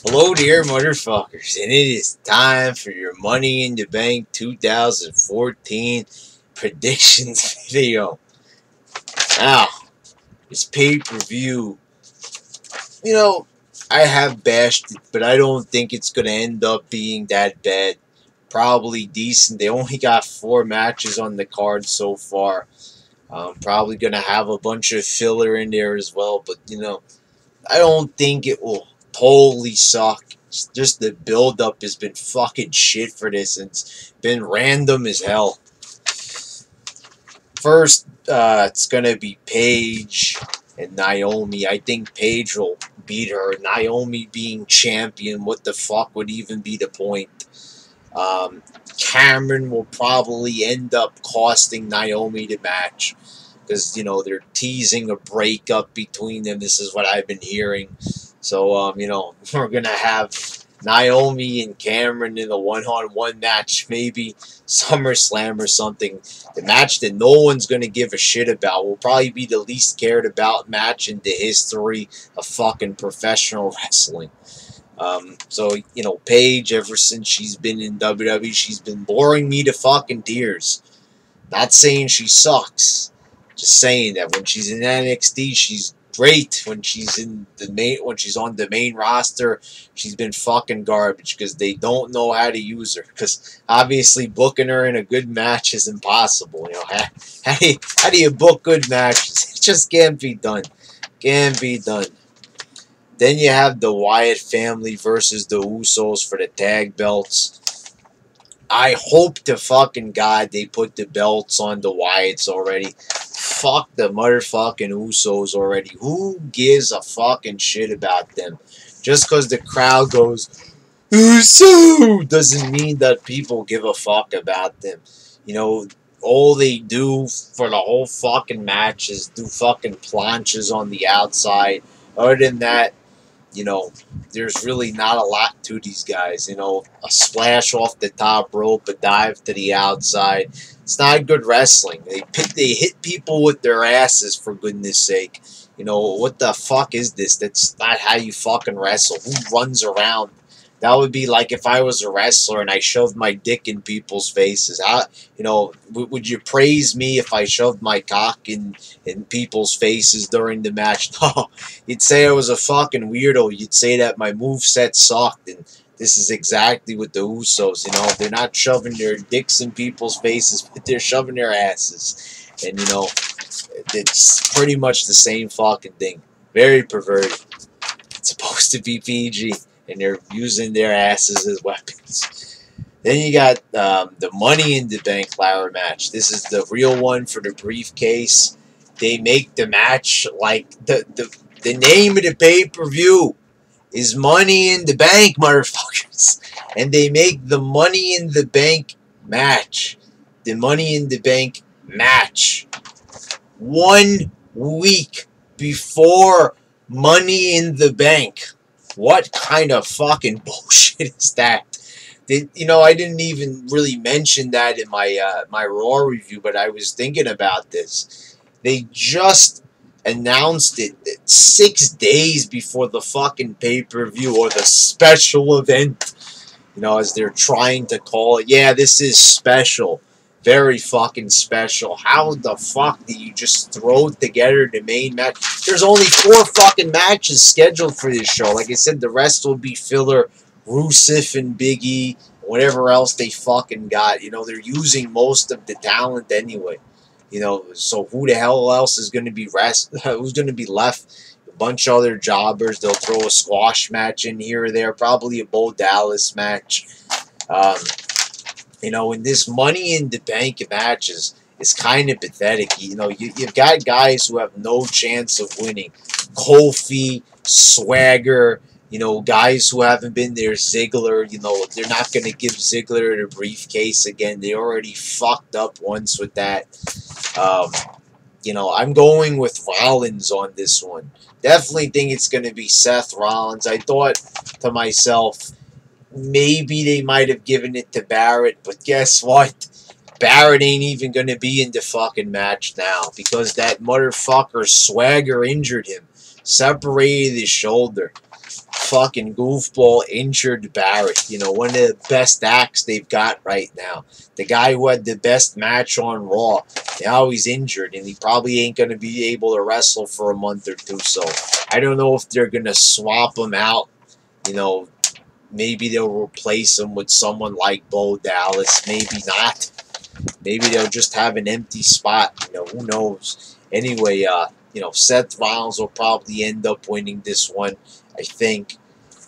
Hello there, motherfuckers, and it is time for your Money in the Bank 2014 predictions video. Now, this pay-per-view, you know, I have bashed it, but I don't think it's going to end up being that bad. Probably decent. They only got 4 matches on the card so far. Probably going to have a bunch of filler in there as well, but, I don't think it will totally suck. Just the build-up has been fucking shit for this, and it's been random as hell. First, it's gonna be Paige and Naomi. I think Paige will beat her. Naomi being champion, what the fuck would even be the point? Cameron will probably end up costing Naomi the match because they're teasing a breakup between them. This is what I've been hearing. So we're gonna have Naomi and Cameron in a one-on-one match, maybe SummerSlam or something. The match that no one's gonna give a shit about will probably be the least cared about match in the history of fucking professional wrestling. So Paige, ever since she's been in WWE, she's been boring me to fucking tears. Not saying she sucks, just saying that when she's in NXT, she's great. When she's on the main roster, she's been fucking garbage because they don't know how to use her. Because obviously, booking her in a good match is impossible. How do you book good matches? It just can't be done. Can't be done. Then you have the Wyatt family versus the Usos for the tag belts. I hope to fucking God they put the belts on the Wyatts already. Fuck the motherfucking Usos already. Who gives a fucking shit about them? Just because the crowd goes, Uso, doesn't mean that people give a fuck about them. All they do for the whole fucking match is do fucking planches on the outside. Other than that, there's really not a lot to these guys. A splash off the top rope, a dive to the outside. It's not good wrestling. They hit people with their asses, for goodness sake. What the fuck is this? That's not how you fucking wrestle. Who runs around? That would be like if I was a wrestler and I shoved my dick in people's faces. Would you praise me if I shoved my cock in people's faces during the match? No, you'd say I was a fucking weirdo. You'd say that my moveset sucked, and this is exactly what the Usos, they're not shoving their dicks in people's faces, but they're shoving their asses. And, it's pretty much the same fucking thing. Very perverted. It's supposed to be PG. And they're using their asses as weapons. Then you got the Money in the Bank ladder match. This is the real one for the briefcase. They make the match like the name of the pay-per-view is Money in the Bank, motherfuckers. And they make the Money in the Bank match. The Money in the Bank match. 1 week before Money in the Bank. What kind of fucking bullshit is that? I didn't even really mention that in my my Raw review, but I was thinking about this. They just announced it 6 days before the fucking pay-per-view or the special event. As they're trying to call it. Yeah, this is special. Very fucking special. How the fuck do you just throw together the main match? There's only 4 fucking matches scheduled for this show. Like I said, the rest will be filler. Rusev and Big E, whatever else they fucking got. They're using most of the talent anyway. So who the hell else is going to be who's going to be left? A bunch of other jobbers. They'll throw a squash match in here or there. Probably a Bo Dallas match. In this Money in the Bank matches, it's kind of pathetic. You've got guys who have no chance of winning. Kofi, Swagger, guys who haven't been there. Ziggler, they're not going to give Ziggler the briefcase again. They already fucked up once with that. I'm going with Rollins on this one. Definitely think it's going to be Seth Rollins. I thought to myself, maybe they might have given it to Barrett, but guess what? Barrett ain't even going to be in the fucking match now because that motherfucker Swagger injured him. Separated his shoulder. fucking goofball injured Barrett. You know, one of the best acts they've got right now. The guy who had the best match on Raw. Now he's injured, and he probably ain't going to be able to wrestle for a month or two. So I don't know if they're going to swap him out. You know, maybe they'll replace him with someone like Bo Dallas. Maybe not. Maybe they'll just have an empty spot. You know, who knows? Anyway, you know, Seth Rollins will probably end up winning this one. I think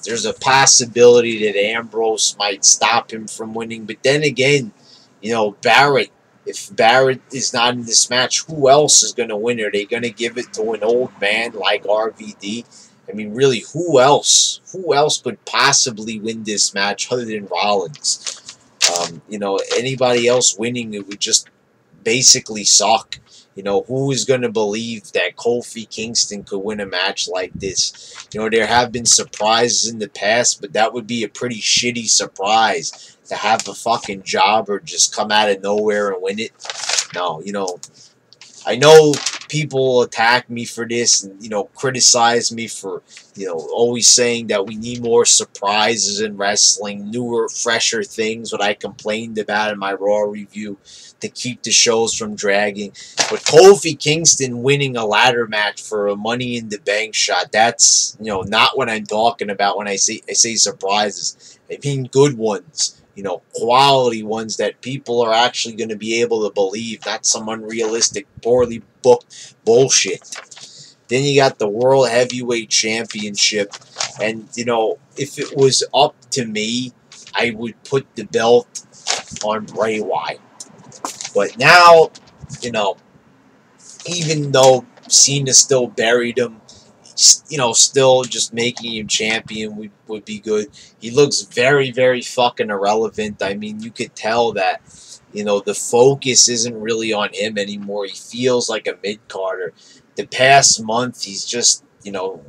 there's a possibility that Ambrose might stop him from winning. But then again, you know, Barrett, if Barrett is not in this match, who else is going to win? Are they going to give it to an old man like RVD? I mean, really, who else? Who else could possibly win this match other than Rollins? You know, anybody else winning, it would just basically suck. You know, who is going to believe that Kofi Kingston could win a match like this? You know, there have been surprises in the past, but that would be a pretty shitty surprise to have a fucking jobber just come out of nowhere and win it. No, you know, I know people attack me for this and, you know, criticize me for, you know, always saying that we need more surprises in wrestling, newer, fresher things, what I complained about in my Raw review to keep the shows from dragging. But Kofi Kingston winning a ladder match for a Money in the Bank shot, that's, you know, not what I'm talking about when I say surprises. I mean good ones. You know, quality ones that people are actually going to be able to believe, not some unrealistic, poorly booked bullshit. Then you got the World Heavyweight Championship, and, you know, if it was up to me, I would put the belt on Bray Wyatt. But now, you know, even though Cena still buried him, you know, still just making him champion would be good. He looks very, very fucking irrelevant. I mean, you could tell that, you know, the focus isn't really on him anymore. He feels like a mid-carder. The past month, he's just, you know,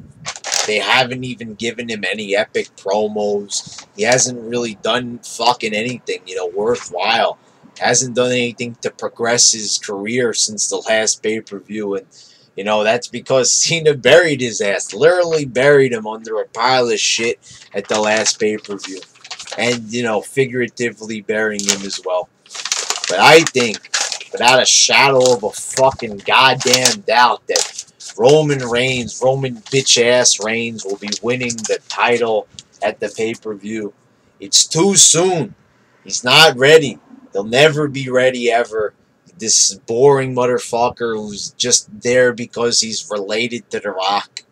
they haven't even given him any epic promos. He hasn't really done fucking anything, you know, worthwhile. Hasn't done anything to progress his career since the last pay-per-view, and you know, that's because Cena buried his ass. Literally buried him under a pile of shit at the last pay-per-view. And, you know, figuratively burying him as well. But I think, without a shadow of a fucking goddamn doubt, that Roman bitch-ass Reigns will be winning the title at the pay-per-view. It's too soon. He's not ready. He'll never be ready ever. This boring motherfucker who's just there because he's related to The Rock.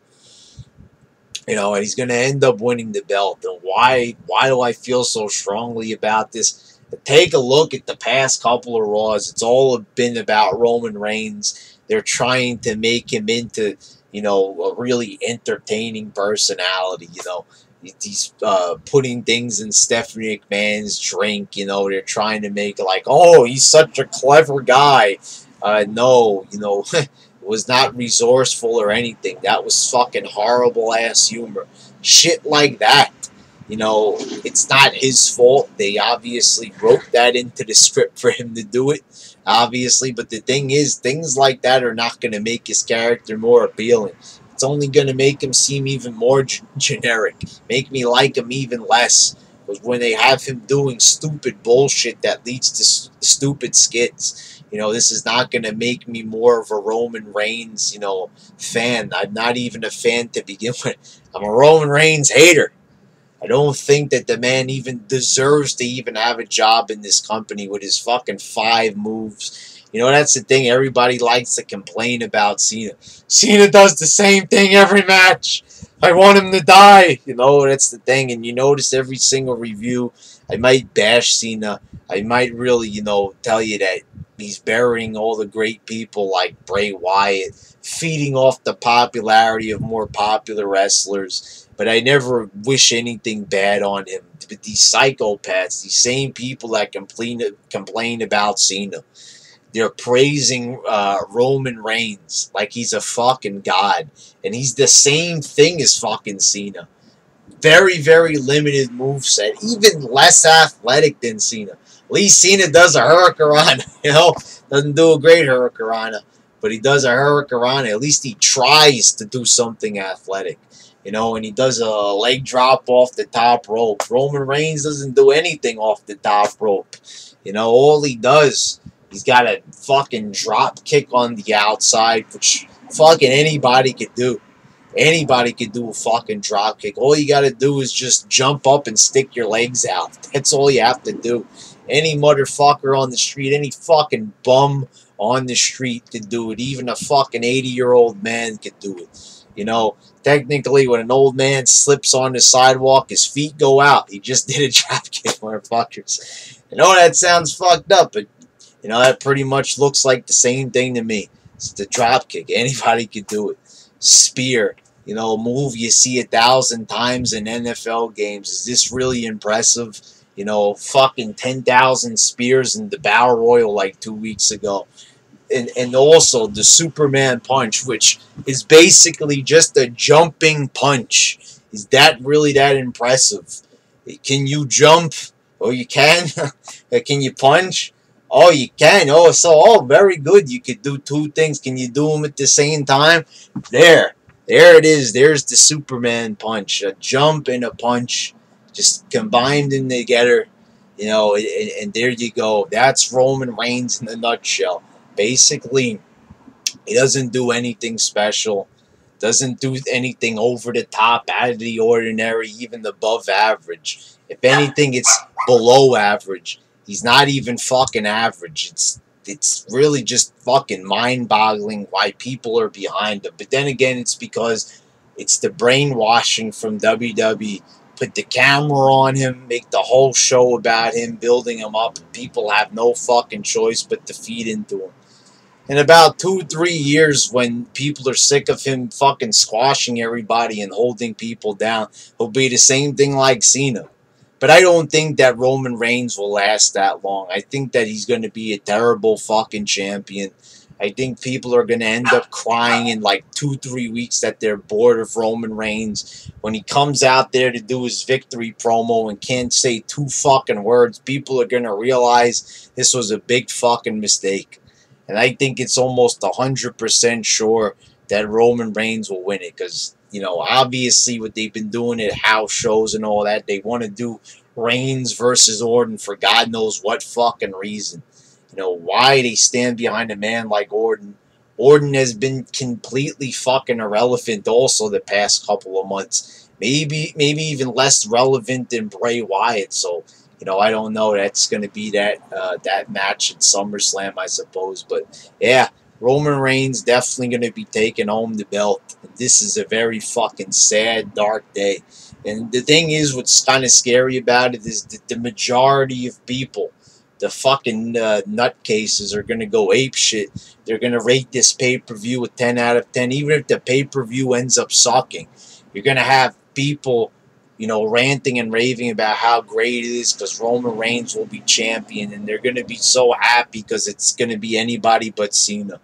You know, and he's going to end up winning the belt. And why do I feel so strongly about this? Take a look at the past couple of Raws. It's all been about Roman Reigns. They're trying to make him into, you know, a really entertaining personality, you know. He's putting things in Stephanie McMahon's drink, you know. They're trying to make it like, oh, he's such a clever guy. No, you know, it was not resourceful or anything. That was fucking horrible-ass humor. Shit like that. You know, it's not his fault. They obviously wrote that into the script for him to do it, obviously. But the thing is, things like that are not going to make his character more appealing. It's only going to make him seem even more generic. Make me like him even less. Because when they have him doing stupid bullshit that leads to stupid skits, you know, this is not going to make me more of a Roman Reigns, you know, fan. I'm not even a fan to begin with. I'm a Roman Reigns hater. I don't think that the man even deserves to even have a job in this company with his fucking 5 moves. You know, that's the thing. Everybody likes to complain about Cena. Cena does the same thing every match. I want him to die. You know, that's the thing. And you notice every single review, I might bash Cena. I might really, you know, tell you that he's burying all the great people like Bray Wyatt, feeding off the popularity of more popular wrestlers. But I never wish anything bad on him. But these psychopaths, these same people that complain about Cena, they're praising Roman Reigns like he's a fucking god. And he's the same thing as fucking Cena. Very, very limited moveset. Even less athletic than Cena. At least Cena does a hurricanrana, you know. Doesn't do a great hurricanrana, but he does a hurricanrana. At least he tries to do something athletic. You know, and he does a leg drop off the top rope. Roman Reigns doesn't do anything off the top rope. You know, all he does, he's got a fucking drop kick on the outside, which fucking anybody could do. Anybody could do a fucking drop kick. All you got to do is just jump up and stick your legs out. That's all you have to do. Any motherfucker on the street, any fucking bum on the street could do it. Even a fucking 80-year-old man could do it. You know, technically, when an old man slips on the sidewalk, his feet go out. He just did a drop kick, motherfuckers. I know that sounds fucked up, but, you know, that pretty much looks like the same thing to me. It's the drop kick. Anybody could do it. Spear, you know, move you see 1,000 times in NFL games. Is this really impressive? You know, fucking 10,000 spears in the Battle Royal like 2 weeks ago. And also the Superman punch, which is basically just a jumping punch. Is that really that impressive? Can you jump? Oh, you can? Can you punch? Oh, you can. Oh, very good. You could do two things. Can you do them at the same time? There it is. There's the Superman punch. A jump and a punch. Just combined them together. You know, and there you go. That's Roman Reigns in a nutshell. Basically, he doesn't do anything special. Doesn't do anything over the top, out of the ordinary, even above average. If anything, it's below average. He's not even fucking average. It's really just fucking mind-boggling why people are behind him. But then again, it's because it's the brainwashing from WWE. Put the camera on him, make the whole show about him, building him up. People have no fucking choice but to feed into him. In about 2-3 years, when people are sick of him fucking squashing everybody and holding people down, he'll be the same thing like Cena. But I don't think that Roman Reigns will last that long. I think that he's going to be a terrible fucking champion. I think people are going to end up crying in like 2-3 weeks that they're bored of Roman Reigns. When he comes out there to do his victory promo and can't say 2 fucking words, people are going to realize this was a big fucking mistake. And I think it's almost 100% sure that Roman Reigns will win it. Because, you know, obviously what they've been doing at house shows and all that, they want to do Reigns versus Orton for God knows what fucking reason. You know, why they stand behind a man like Orton. Orton has been completely fucking irrelevant also the past couple of months. Maybe even less relevant than Bray Wyatt. So, you know, I don't know. That's going to be that match at SummerSlam, I suppose. But, yeah, Roman Reigns definitely going to be taking home the belt. And this is a very fucking sad, dark day. And the thing is, what's kind of scary about it is that the majority of people, the fucking nutcases, are going to go apeshit. They're going to rate this pay-per-view a 10 out of 10. Even if the pay-per-view ends up sucking, you're going to have people, you know, ranting and raving about how great it is because Roman Reigns will be champion, and they're going to be so happy because it's going to be anybody but Cena.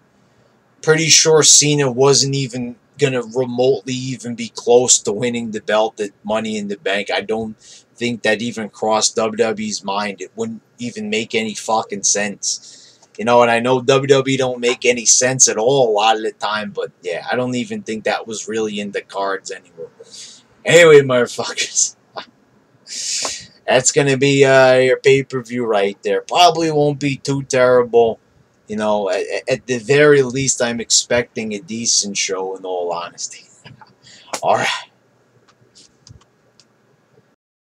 Pretty sure Cena wasn't even going to remotely even be close to winning the belt at Money in the Bank. I don't think that even crossed WWE's mind. It wouldn't even make any fucking sense. You know, and I know WWE don't make any sense at all a lot of the time, but yeah, I don't even think that was really in the cards anymore. Anyway, motherfuckers, that's going to be your pay-per-view right there. Probably won't be too terrible. You know, at the very least, I'm expecting a decent show, in all honesty. All right.